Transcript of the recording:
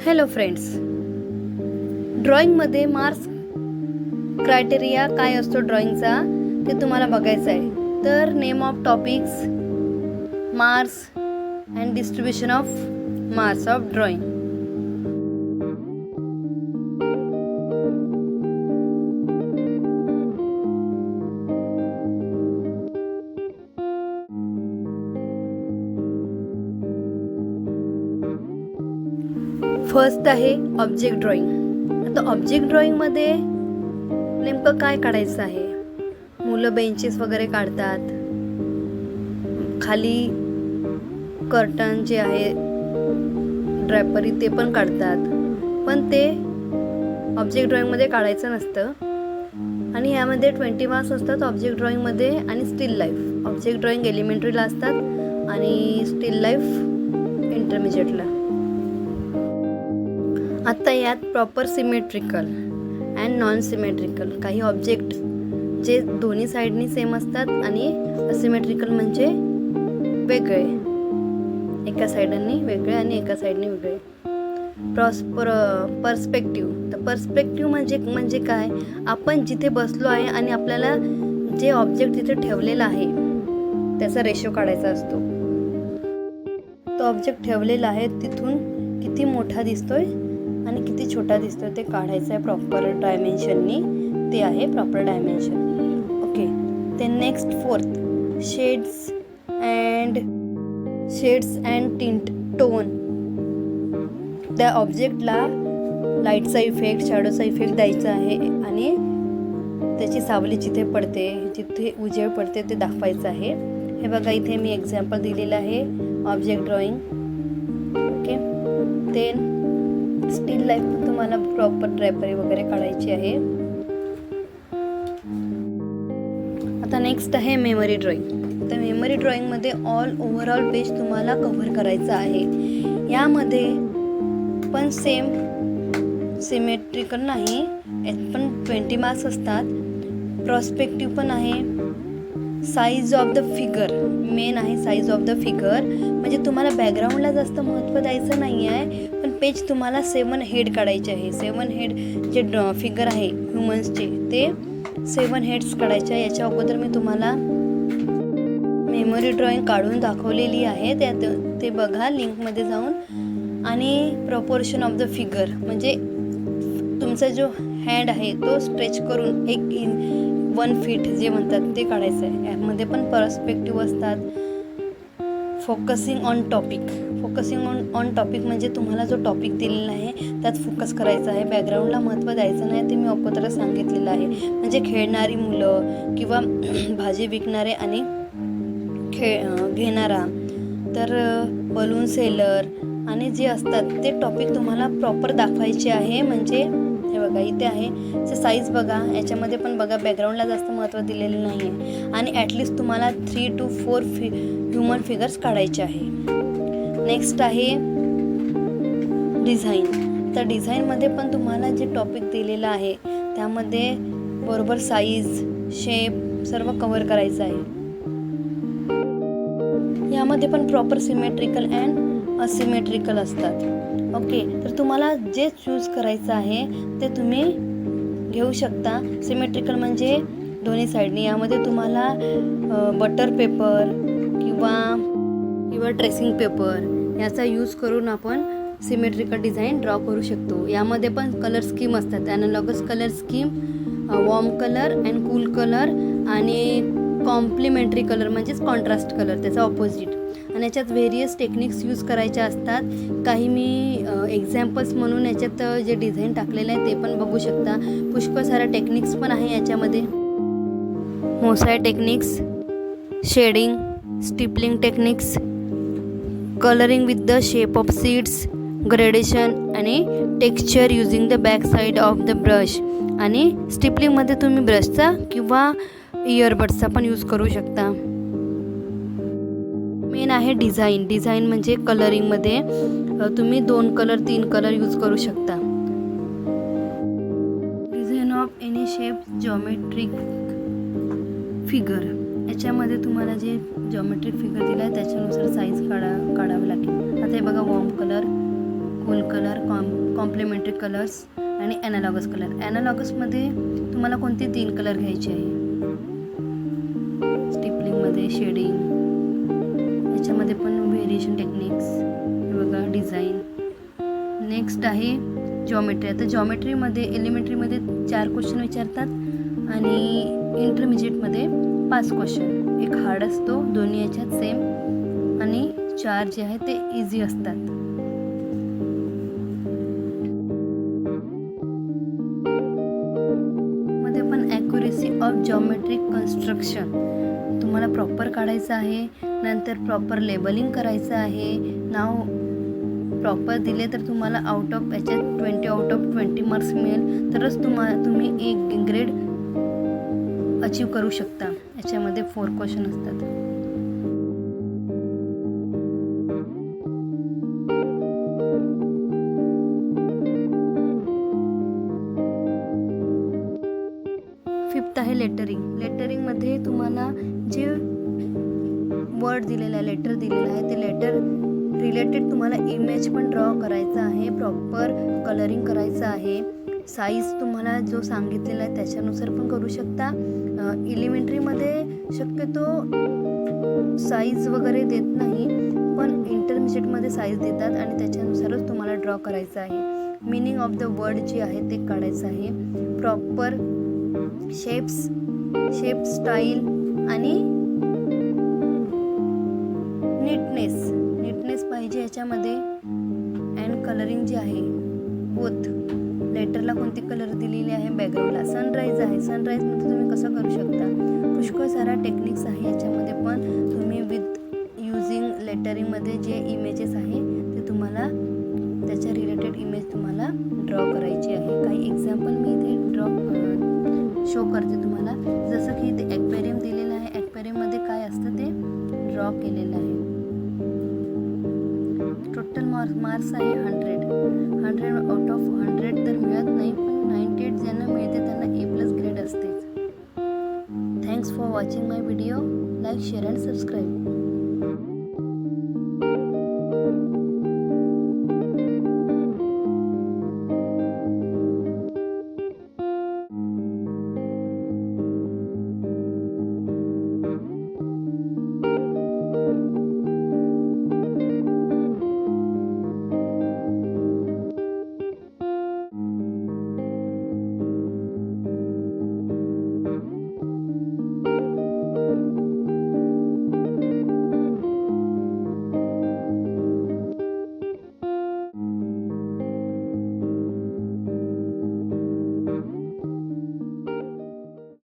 Hello friends, ड्रॉइंगमध्ये marks criteria काय असतो ड्रॉइंगचा ते तुम्हाला बघायचं आहे. तर name of topics, marks and distribution of marks of drawing. First आहे ऑब्जेक्ट ड्रॉइंग. आता ऑब्जेक्ट ड्रॉइंगमध्ये नेमकं काय काढायचं आहे? मुलं बेंचेस वगैरे काढतात, खाली कर्टन जे आहे ड्रॅपरी ते पण काढतात, पण ते ऑब्जेक्ट ड्रॉइंगमध्ये काढायचं नसतं. आणि यामध्ये 20 मार्क्स असतात ऑब्जेक्ट ड्रॉइंगमध्ये. आणि स्टील लाईफ, ऑब्जेक्ट ड्रॉइंग एलिमेंटरीला असतात आणि स्टील लाईफ इंटरमिजिएटला. आता यात proper symmetrical and non symmetrical काही ऑब्जेक्ट जे दोन्ही साईडनी सेम असतात आणि असिमेट्रिकल म्हणजे वेगळे, एका साईडनी वेगळे आणि एका साईडनी वेगळे. पर्स्पेक्टिव्ह. तर पर्स्पेक्टिव्ह म्हणजे काय? आपण जिथे बसलो आहे आणि आपल्याला जे ऑब्जेक्ट तिथे ठेवलेला आहे त्याचा रेशो काढायचा असतो. तो ऑब्जेक्ट ठेवलेला आहे तिथून किती मोठा दिसतोय आणि किती छोटा दिसतोय ते काढायचं आहे प्रॉपर डायमेन्शननी. ते आहे प्रॉपर डायमेन्शन. ओके. ते next fourth, shades and tint tone. त्या ऑब्जेक्टला लाईटचा इफेक्ट, शॅडोचा इफेक्ट द्यायचा आहे आणि त्याची सावली जिथे पडते, जिथे उजेड पडते ते दाखवायचं आहे. हे बघा, इथे मी एक्झाम्पल दिलेलं आहे ऑब्जेक्ट ड्रॉइंग. ओके. ते स्टील लाईफ तुम्हाला प्रॉपर ड्रॅपरी वगैरे काढायची आहे. आता नेक्स्ट आहे मेमरी ड्रॉइंग. तर मेमरी ड्रॉइंगमध्ये ओव्हरऑल पेज तुम्हाला कव्हर करायचं आहे. यामध्ये पण सेम सिमेट्रिकल नाही, यात पण 20 मार्क्स असतात. पर्स्पेक्टिव्ह पण आहे. Size of the figure main आहे. साईज ऑफ द फिगर म्हणजे तुम्हाला बॅकग्राऊंडला जास्त महत्त्व द्यायचं नाही आहे, पण पेज तुम्हाला 7 हेड काढायचे आहे. 7 हेड जे फिगर आहे ह्युमन्सचे ते 7 हेड्स काढायचे आहे. याच्या अगोदर मी तुम्हाला मेमरी ड्रॉइंग काढून दाखवलेली आहे, ते बघा लिंकमध्ये जाऊन. आणि प्रॉपोर्शन ऑफ द फिगर म्हणजे तुमचा जो हँड आहे तो स्ट्रेच करून 1 फीट जे म्हणतात ते काढायचं आहे. यामध्ये पण पर्स्पेक्टिव्ह असतात. फोकसिंग ऑन टॉपिक म्हणजे तुम्हाला जो टॉपिक दिलेला आहे त्यात फोकस करायचा आहे. बॅकग्राऊंडला महत्त्व द्यायचं नाही, ते मी अगोदरच सांगितलेलं आहे. म्हणजे खेळणारी मुलं किंवा भाजी विकणारे आणि घेणारा, तर बलून सेलर आणि जे असतात ते टॉपिक तुम्हाला प्रॉपर दाखवायचे आहे. म्हणजे हे बघा, इथे आहे साईज बघा, याच्यामध्ये पण बघा बॅकग्राऊंडला जास्त महत्त्व दिलेलं नाही आहे. आणि ॲटलिस्ट तुम्हाला 3 to 4 ह्युमन फिगर्स काढायचे आहे. नेक्स्ट आहे डिझाईन. तर डिझाईनमध्ये पण तुम्हाला जे टॉपिक दिलेलं आहे त्यामध्ये बरोबर साईज, शेप सर्व कव्हर करायचं आहे. यामध्ये पण प्रॉपर सिमेट्रिकल अँड असिमेट्रिकल असतात. ओके. तर तुम्हाला जे चूज करायचं आहे ते तुम्ही घेऊ शकता. सिमेट्रिकल म्हणजे दोन्ही साईडनी. यामध्ये तुम्हाला बटर पेपर किंवा ट्रेसिंग पेपर याचा यूज करून आपण सिमेट्रिकल डिझाईन ड्रॉ करू शकतो. यामध्ये पण कलर स्कीम असतात. Analogous colour scheme, warm colour and cool colour आणि कॉम्प्लिमेंटरी कलर म्हणजेच कॉन्ट्रास्ट कलर त्याचा ऑपोजिट. आणि याच्यात व्हेरियस टेक्निक्स यूज करायच्या असतात. काही मी एक्झाम्पल्स म्हणून याच्यात जे डिझाईन टाकलेलं आहे ते पण बघू शकता. पुष्कळ साऱ्या टेक्निक्स पण आहे याच्यामध्ये. Mosaic techniques, shading, stippling techniques, colouring with the shape of seeds, gradation आणि texture using the back side of the brush. आणि स्टिपलिंगमध्ये तुम्ही ब्रशचा किंवा इयरबड्सचा पण यूज करू शकता. मेन आहे डिझाईन म्हणजे कलरिंगमध्ये तुम्ही 2 कलर 3 कलर यूज करू शकता. Design of any shape geometric figure. याच्यामध्ये तुम्हाला जे जॉमेट्रिक फिगर दिला आहे त्याच्यानुसार साईज काढावी लागेल. आता हे बघा, warm colour, full colour, complementary colours आणि ॲनालॉगस कलर. ॲनालॉगसमध्ये तुम्हाला कोणते 3 कलर घ्यायचे आहे. स्टिपलिंगमध्ये शेडिंग, याच्यामध्ये पण व्हेरिएशन टेक्निक्स, हे बघा डिझाईन. नेक्स्ट आहे जॉमेट्री. आता जॉमेट्रीमध्ये एलिमेंट्रीमध्ये 4 क्वेश्चन विचारतात आणि इंटरमिजिएटमध्ये 5 क्वेश्चन. एक हार्ड असतो, दोन्ही याच्यात सेम, आणि 4 जे आहे ते इझी असतात. मध्ये पण ॲक्युरेसी ऑफ जॉमेट्रिक कन्स्ट्रक्शन तुम्हाला प्रॉपर काढायचं आहे. नंतर प्रॉपर लेबलिंग करायचं आहे. नाव प्रॉपर दिले तर तुम्हाला आउट ऑफ 20 मार्क्स मिळेल, तरच तुम्ही एक ग्रेड अचीव करू शकता. याच्यामध्ये 4 क्वेश्चन असतात. फिफ्थ आहे लेटरिंग. लेटरिंगमध्ये तुम्हाला जे वर्ड दिलेला आहे, लेटर दिलेला आहे, ते लेटर रिलेटेड तुम्हाला इमेज पण ड्रॉ करायचा आहे. प्रॉपर कलरिंग करायचं आहे. साईज तुम्हाला जो सांगितलेला आहे त्याच्यानुसार पण करू शकता. एलिमेंटरीमध्ये शक्यतो साईज वगैरे देत नाही, पण इंटरमिजिएटमध्ये साईज देतात आणि त्याच्यानुसारच तुम्हाला ड्रॉ करायचं आहे. मिनिंग ऑफ द वर्ड जे आहे ते काढायचं आहे. प्रॉपर शेप स्टाईल आणि नीटनेस पाहिजे याच्यामध्ये. अँड कलरिंग जे आहे बोथ, लेटरला कोणती कलर दिलेली आहे, बॅकग्राऊंडला सनराईज आहे, सनराईजमध्ये तुम्ही कसं करू शकता. पुष्कळ सारा टेक्निक्स आहे याच्यामध्ये, पण तुम्ही विथ युजिंग लेटरिंगमध्ये जे इमेजेस आहे ते तुम्हाला त्याच्या रिलेटेड इमेज तुम्हाला ड्रॉ करायची आहे. काही एक्झाम्पल मी इथे शो करते तुम्हाला. जसं की इथे ॲक्वेरियम दिलेलं आहे. ॲक्वेरियममध्ये काय असतं ते ड्रॉ केलेलं आहे. टोटल मार्क्स आहे 100 आउट ऑफ 100 तर मिळत नाही, पण 98 ज्यांना मिळते त्यांना A+ ग्रेड असतेच. Thanks for watching my video. Like, share and subscribe.